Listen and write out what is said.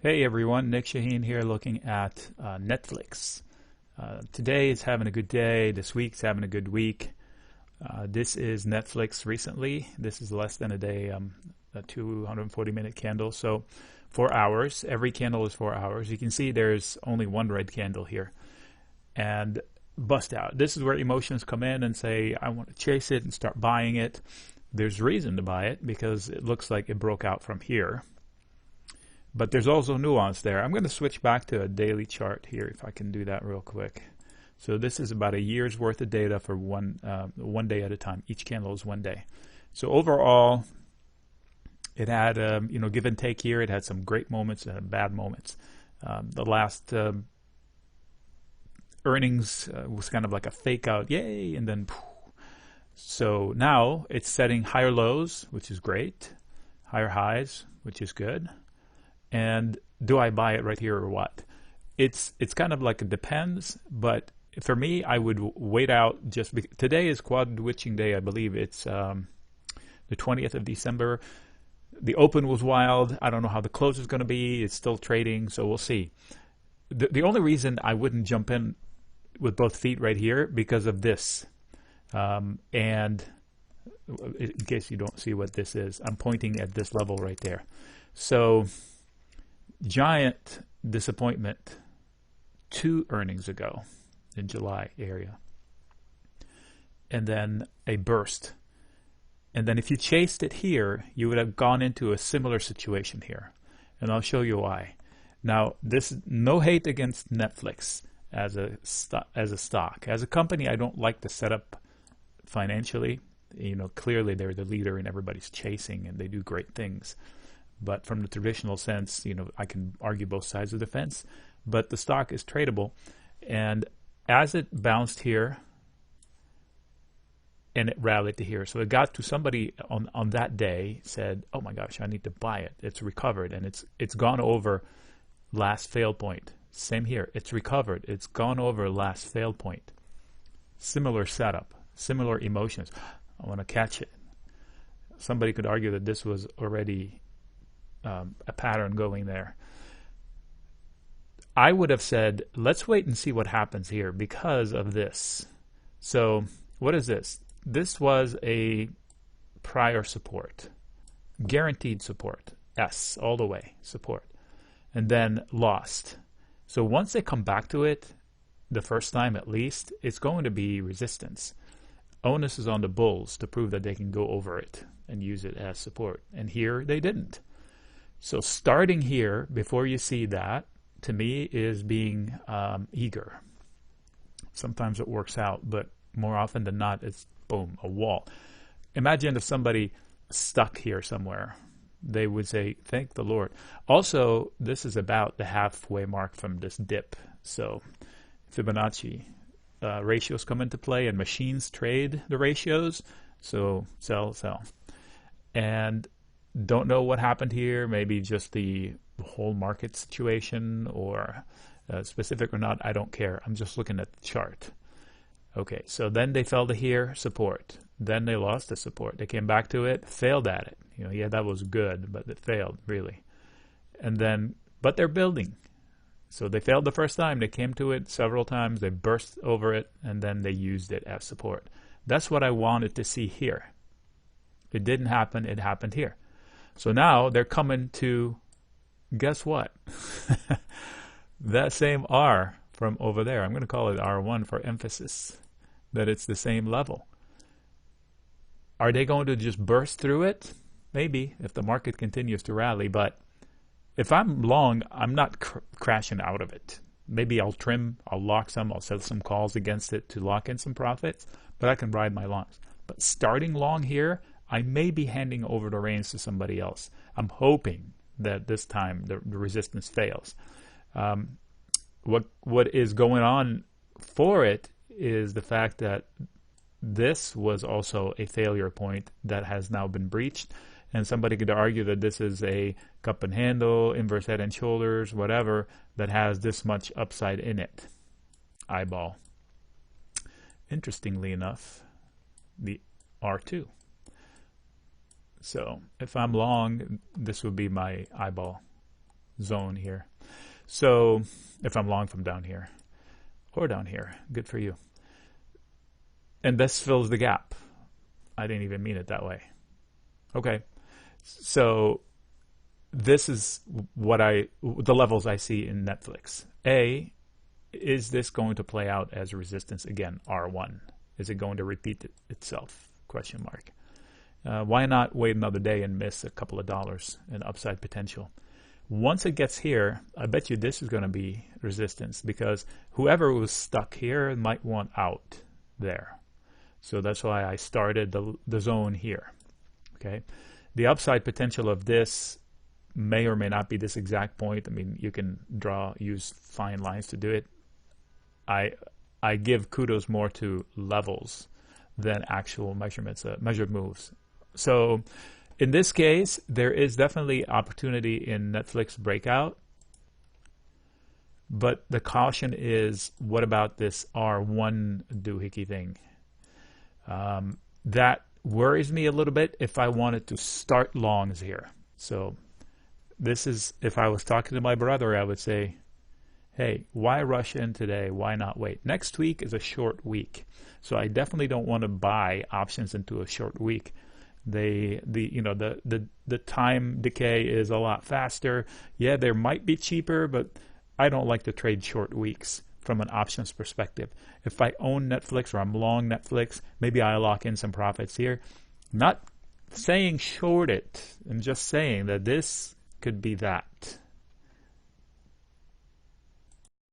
Hey everyone, Nick Shaheen here looking at Netflix. Today is having a good day, this week's having a good week. This is Netflix recently. This is less than a day, a 240-minute candle. So 4 hours, every candle is 4 hours. You can see there's only one red candle here. And bust out. This is where emotions come in and say, I want to chase it and start buying it. There's reason to buy it because it looks like it broke out from here. But there's also nuance there. I'm going to switch back to a daily chart here if I can do that real quick. So this is about a year's worth of data for one day at a time. Each candle is 1 day. So overall, it had, give and take here. It had some great moments and bad moments. The last earnings was kind of like a fake out, yay, and then poof. So now it's setting higher lows, which is great, higher highs, which is good. And do I buy it right here or what? It's kind of like it depends, but for me, I would wait out just because today is quad witching day, I believe. It's the 20th of December. The open was wild. I don't know how the close is going to be. It's still trading, so we'll see. The only reason I wouldn't jump in with both feet right here because of this. And in case you don't see what this is, I'm pointing at this level right there. So giant disappointment 2 earnings ago in July area. And then a burst. And then if you chased it here, you would have gone into a similar situation here. And I'll show you why. Now, this no hate against Netflix as a stock. As a company, I don't like the setup financially. Clearly they're the leader and everybody's chasing and they do great things. But from the traditional sense, I can argue both sides of the fence. But the stock is tradable. And as it bounced here, and it rallied to here. So it got to somebody on that day said, oh my gosh, I need to buy it. It's recovered. And it's gone over last fail point. Same here. It's recovered. It's gone over last fail point. Similar setup. Similar emotions. I want to catch it. Somebody could argue that this was already a pattern going there. I would have said, let's wait and see what happens here because of this. So what is this? This was a prior support, guaranteed support, S all the way, support, and then lost. So once they come back to it, the first time at least, it's going to be resistance. Onus is on the bulls to prove that they can go over it and use it as support. And here they didn't. So starting here, before you see that, to me is being eager. Sometimes it works out, but more often than not, it's boom, a wall. Imagine if somebody stuck here somewhere. They would say, thank the Lord. Also, this is about the halfway mark from this dip. So Fibonacci ratios come into play, and machines trade the ratios. So sell, sell. And don't know what happened here, maybe just the whole market situation or specific or not, I don't care. I'm just looking at the chart. Okay, so then they fell to here, support. Then they lost the support. They came back to it, failed at it. Yeah, that was good, but it failed, really. And then, but they're building. So they failed the first time. They came to it several times. They burst over it, and then they used it as support. That's what I wanted to see here. It didn't happen. It happened here. So now they're coming to, guess what? That same R from over there. I'm going to call it R1 for emphasis, that it's the same level. Are they going to just burst through it? Maybe, if the market continues to rally. But if I'm long, I'm not crashing out of it. Maybe I'll trim, I'll lock some, I'll set some calls against it to lock in some profits, but I can ride my longs. But starting long here, I may be handing over the reins to somebody else. I'm hoping that this time the resistance fails. What is going on for it is the fact that this was also a failure point that has now been breached. And somebody could argue that this is a cup and handle, inverse head and shoulders, whatever, that has this much upside in it. Eyeball. Interestingly enough, the R2. So if I'm long, this would be my eyeball. zone here. So if I'm long from down here or down here, good for you. And this fills the gap. I didn't even mean it that way. Okay. So this is the levels I see in Netflix. A, is this going to play out as resistance again, R1? Is it going to repeat itself? Question mark. Why not wait another day and miss a couple of dollars in upside potential? Once it gets here, I bet you this is going to be resistance, because whoever was stuck here might want out there. So that's why I started the zone here. Okay. The upside potential of this may or may not be this exact point. I mean, you can use fine lines to do it. I give kudos more to levels than actual measurements, measured moves. So in this case, there is definitely opportunity in Netflix breakout. But the caution is, what about this R1 doohickey thing? That worries me a little bit if I wanted to start longs here. So this is, if I was talking to my brother, I would say, hey, why rush in today? Why not wait? Next week is a short week. So I definitely don't want to buy options into a short week. The time decay is a lot faster. Yeah, there might be cheaper, but I don't like to trade short weeks from an options perspective. If I own Netflix or I'm long Netflix, maybe I lock in some profits here. Not saying short it, I'm just saying that this could be that.